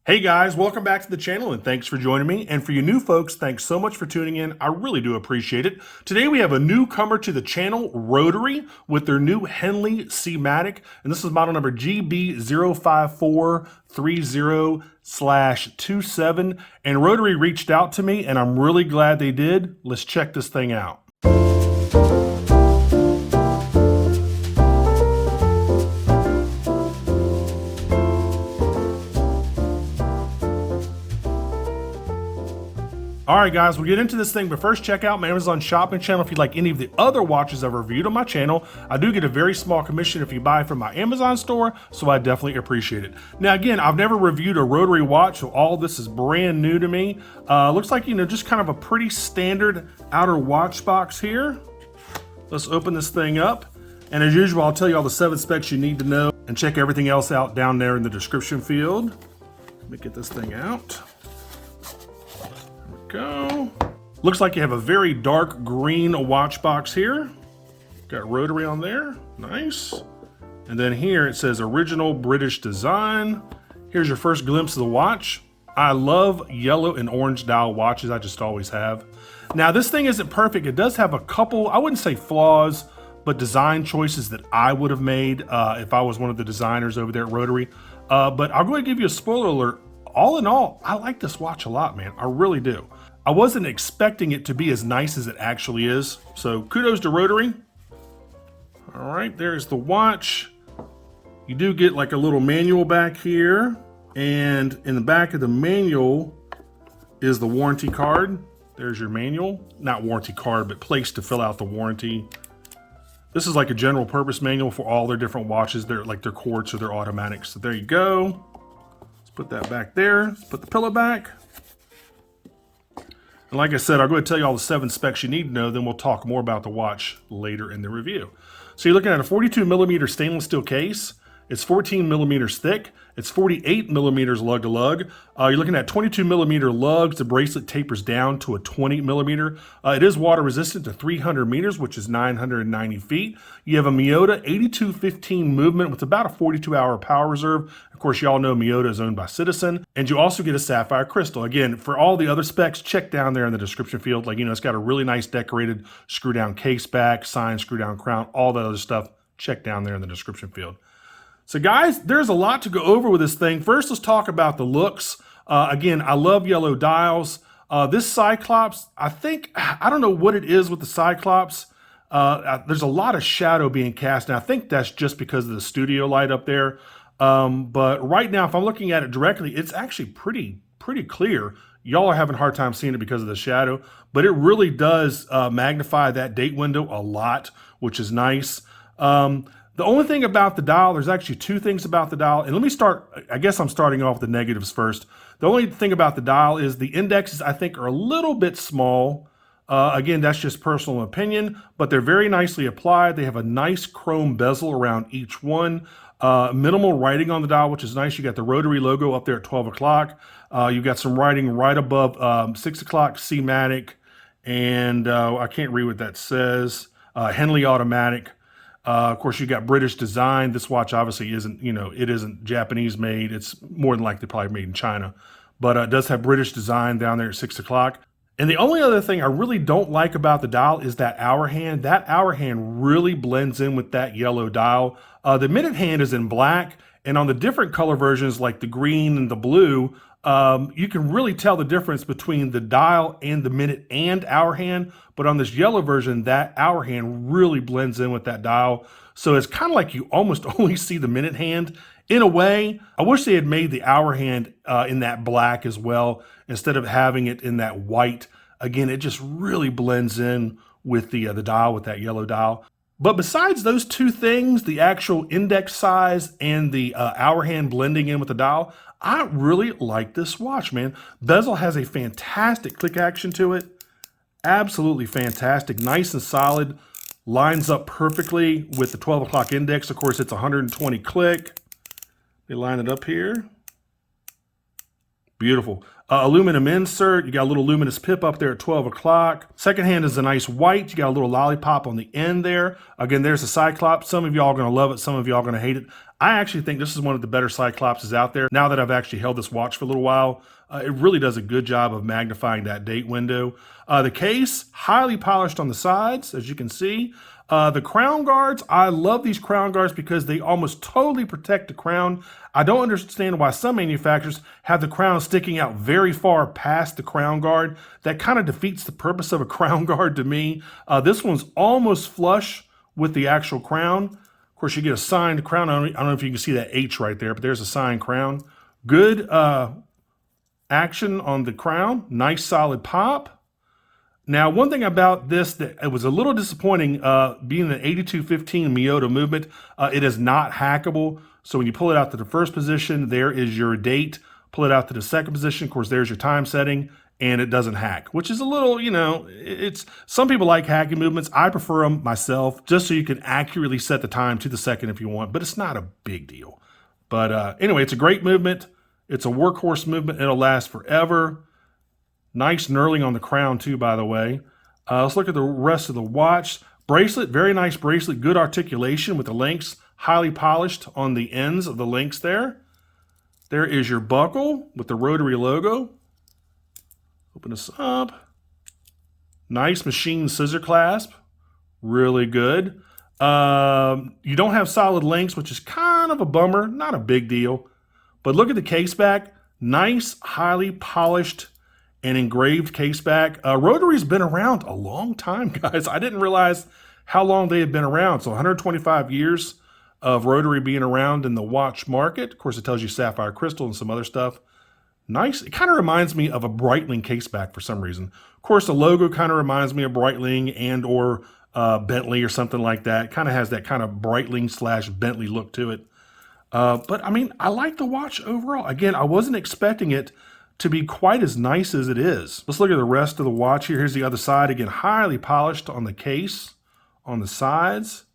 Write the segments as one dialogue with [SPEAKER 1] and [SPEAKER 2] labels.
[SPEAKER 1] Hey guys, welcome back to the channel and thanks for joining me. And for you new folks, thanks so much for tuning in. I really do appreciate it. Today we have a newcomer to the channel, Rotary, with their new Henley Seamatic. And this is model number GB05430/27. And Rotary reached out to me and I'm really glad they did. Let's check this thing out. All right, guys, we'll get into this thing, but first check out my Amazon shopping channel if you'd like any of the other watches I've reviewed on my channel. I do get a very small commission if you buy from my Amazon store, so I definitely appreciate it. Now, again, I've never reviewed a Rotary watch, so all this is brand new to me. Looks like, just kind of a pretty standard outer watch box here. Let's open this thing up. And as usual, I'll tell you all the 7 specs you need to know and check everything else out down there in the description field. Let me get this thing out. Go. Looks like you have a very dark green watch box here. Got Rotary on there, nice. And then here it says original British design. Here's your first glimpse of the watch. I love yellow and orange dial watches, I just always have. Now this thing isn't perfect. It does have a couple, I wouldn't say flaws, but design choices that I would have made if I was one of the designers over there at Rotary. But I'll go ahead and give you a spoiler alert. All in all, I like this watch a lot, man. I really do. I wasn't expecting it to be as nice as it actually is. So kudos to Rotary. All right, there's the watch. You do get like a little manual back here. And in the back of the manual is the warranty card. There's your manual. Not warranty card, but place to fill out the warranty. This is like a general purpose manual for all their different watches. They're like their quartz or their automatics. So there you go. Put that back there, let's put the pillow back. And like I said, I'll go ahead and tell you all the 7 specs you need to know, then we'll talk more about the watch later in the review. So you're looking at a 42mm stainless steel case. It's 14mm thick. It's 48mm lug to lug. You're looking at 22mm lugs. The bracelet tapers down to a 20mm. It is water resistant to 300 meters, which is 990 feet. You have a Miyota 8215 movement with about a 42-hour power reserve. Of course, y'all know Miyota is owned by Citizen. And you also get a sapphire crystal. Again, for all the other specs, check down there in the description field. It's got a really nice decorated Screwdown case back, signed Screwdown crown, all that other stuff. Check down there in the description field. So guys, there's a lot to go over with this thing. First, let's talk about the looks. Again, I love yellow dials. This Cyclops, I don't know what it is with the Cyclops. There's a lot of shadow being cast, and I think that's just because of the studio light up there. But right now, if I'm looking at it directly, it's actually pretty clear. Y'all are having a hard time seeing it because of the shadow, but it really does magnify that date window a lot, which is nice. The only thing about the dial, there's actually 2 things about the dial. And let me start, I guess I'm starting off with the negatives first. The only thing about the dial is the indexes, I think, are a little bit small. Again, that's just personal opinion, but they're very nicely applied. They have a nice chrome bezel around each one. Minimal writing on the dial, which is nice. You got the Rotary logo up there at 12 o'clock. You've got some writing right above 6 o'clock Seamatic. And I can't read what that says. Henley automatic. Of course, you got British design. This watch obviously isn't, it isn't Japanese made. It's more than likely probably made in China. But it does have British design down there at 6 o'clock. And the only other thing I really don't like about the dial is that hour hand. That hour hand really blends in with that yellow dial. The minute hand is in black. And on the different color versions, like the green and the blue, you can really tell the difference between the dial and the minute and hour hand. But on this yellow version, that hour hand really blends in with that dial. So it's kind of like you almost only see the minute hand. In a way, I wish they had made the hour hand in that black as well, instead of having it in that white. Again, it just really blends in with the dial, with that yellow dial. But besides those 2 things, the actual index size and the hour hand blending in with the dial, I really like this watch, man. Bezel has a fantastic click action to it. Absolutely fantastic, nice and solid. Lines up perfectly with the 12 o'clock index. Of course, it's 120 click. They line it up here. Beautiful. Aluminum insert. You got a little luminous pip up there at 12 o'clock. Second hand is a nice white. You got a little lollipop on the end there. Again, there's a Cyclops. Some of y'all are going to love it. Some of y'all are going to hate it. I actually think this is one of the better Cyclopses out there. Now that I've actually held this watch for a little while, it really does a good job of magnifying that date window. The case, highly polished on the sides, as you can see. The crown guards, I love these crown guards because they almost totally protect the crown. I don't understand why some manufacturers have the crown sticking out very far past the crown guard. That kind of defeats the purpose of a crown guard to me. This one's almost flush with the actual crown. Of course, you get a signed crown. I don't know if you can see that H right there, but there's a signed crown. Good action on the crown. Nice solid pop. Now, one thing about this that it was a little disappointing, being an 8215 Miyota movement, it is not hackable. So when you pull it out to the first position, there is your date. Pull it out to the second position, of course, there's your time setting, and it doesn't hack, which is a little, you know, it's, some people like hacking movements. I prefer them myself, just so you can accurately set the time to the second if you want, but it's not a big deal. But anyway, it's a great movement. It's a workhorse movement. It'll last forever. Nice knurling on the crown too, by the way. Let's look at the rest of the watch. Bracelet, very nice bracelet. Good articulation with the links. Highly polished on the ends of the links there. There is your buckle with the Rotary logo. Open this up. Nice machine scissor clasp. Really good. You don't have solid links, which is kind of a bummer. Not a big deal. But look at the case back. Nice, highly polished and engraved case back. Rotary's been around a long time, guys. I didn't realize how long they had been around. So 125 years of Rotary being around in the watch market. Of course, it tells you sapphire crystal and some other stuff. Nice. It kind of reminds me of a Breitling case back for some reason. Of course, the logo kind of reminds me of Breitling and or Bentley or something like that. Kind of has that kind of Breitling / Bentley look to it. But I mean, I like the watch overall. Again, I wasn't expecting it to be quite as nice as it is. Let's look at the rest of the watch here. Here's the other side. Again, highly polished on the case, on the sides.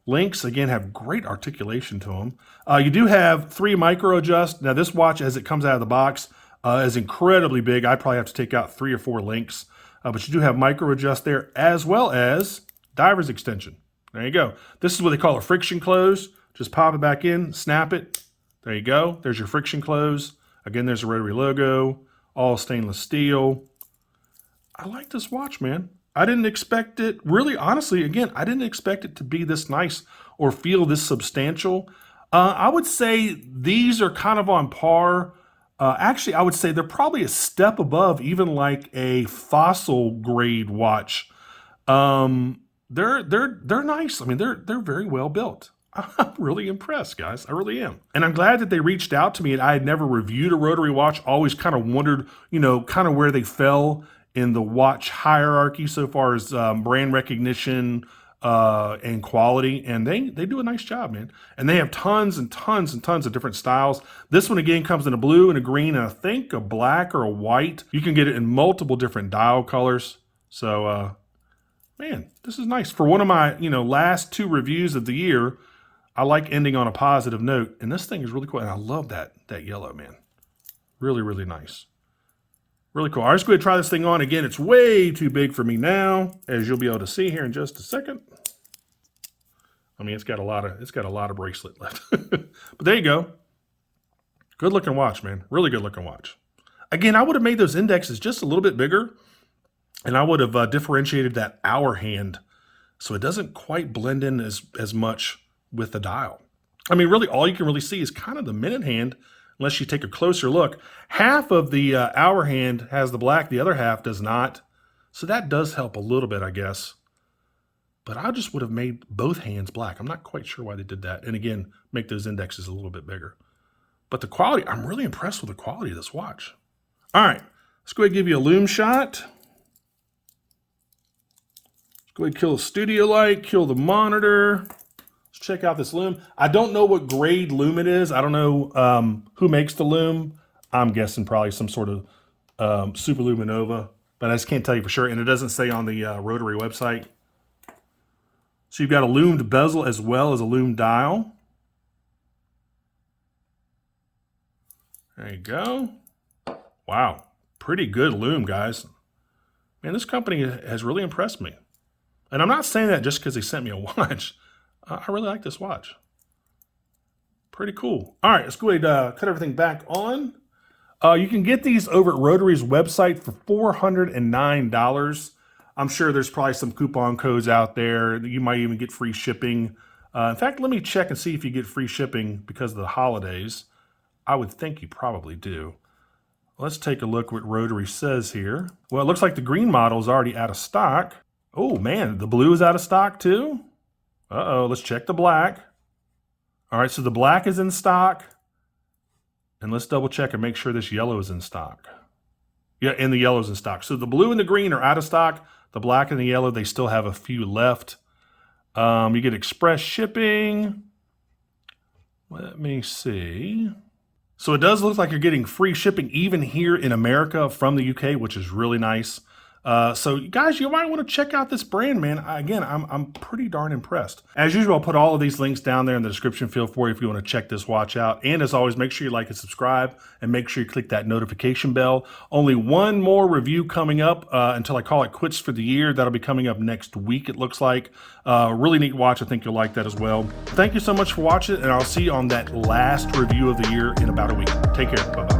[SPEAKER 1] Links, again, have great articulation to them. You do have 3 micro adjust. Now, this watch, as it comes out of the box, is incredibly big. I probably have to take out 3 or 4 links. But you do have micro adjust there, as well as diver's extension. There you go. This is what they call a friction close. Just pop it back in, snap it. There you go. There's your friction close. Again, there's a Rotary logo, all stainless steel. I like this watch, man. I didn't expect it, really, honestly, again, I didn't expect it to be this nice or feel this substantial. I would say these are kind of on par. Actually, I would say they're probably a step above even like a Fossil grade watch. They're nice. I mean, they're very well built. I'm really impressed, guys. I really am. And I'm glad that they reached out to me. And I had never reviewed a Rotary watch. Always kind of wondered, you know, kind of where they fell in the watch hierarchy so far as brand recognition and quality. And they do a nice job, man. And they have tons and tons and tons of different styles. This one, again, comes in a blue and a green, and I think a black or a white. You can get it in multiple different dial colors. So, man, this is nice. For one of my, you know, last 2 reviews of the year, I like ending on a positive note, and this thing is really cool, and I love that yellow, man. Really, really nice. Really cool. All right, let's go ahead and try this thing on. Again, it's way too big for me now, as you'll be able to see here in just a second. I mean, it's got a lot of bracelet left. But there you go. Good looking watch, man. Really good looking watch. Again, I would have made those indexes just a little bit bigger, and I would have differentiated that hour hand so it doesn't quite blend in as much with the dial. I mean, really, all you can really see is kind of the minute hand, unless you take a closer look. Half of the hour hand has the black, the other half does not. So that does help a little bit, I guess. But I just would have made both hands black. I'm not quite sure why they did that. And again, make those indexes a little bit bigger. But the quality, I'm really impressed with the quality of this watch. All right, let's go ahead and give you a Lume shot. Let's go ahead and kill the studio light, kill the monitor. Check out this Lume. I don't know what grade Lume it is. I don't know who makes the Lume. I'm guessing probably some sort of Super Luminova, but I just can't tell you for sure. And it doesn't say on the Rotary website. So you've got a lumed bezel as well as a lumed dial. There you go. Wow, pretty good Lume, guys. Man, this company has really impressed me. And I'm not saying that just because they sent me a watch. I really like this watch. Pretty cool. All right, let's go ahead and cut everything back on. You can get these over at Rotary's website for $409. I'm sure there's probably some coupon codes out there. You might even get free shipping. In fact, let me check and see if you get free shipping because of the holidays. I would think you probably do. Let's take a look what Rotary says here. Well, it looks like the green model is already out of stock. Oh man, the blue is out of stock too? Uh-oh, let's check the black. All right, so the black is in stock. And let's double check and make sure this yellow is in stock. Yeah, and the yellow is in stock. So the blue and the green are out of stock. The black and the yellow, they still have a few left. You get express shipping. Let me see. So it does look like you're getting free shipping even here in America from the UK, which is really nice. So guys, you might want to check out this brand, man. Again, I'm pretty darn impressed. As usual, I'll put all of these links down there in the description field for you if you want to check this watch out. And as always, make sure you like and subscribe and make sure you click that notification bell. Only one more review coming up until I call it quits for the year. That'll be coming up next week, it looks like. Really neat watch. I think you'll like that as well. Thank you so much for watching, and I'll see you on that last review of the year in about a week. Take care. Bye-bye.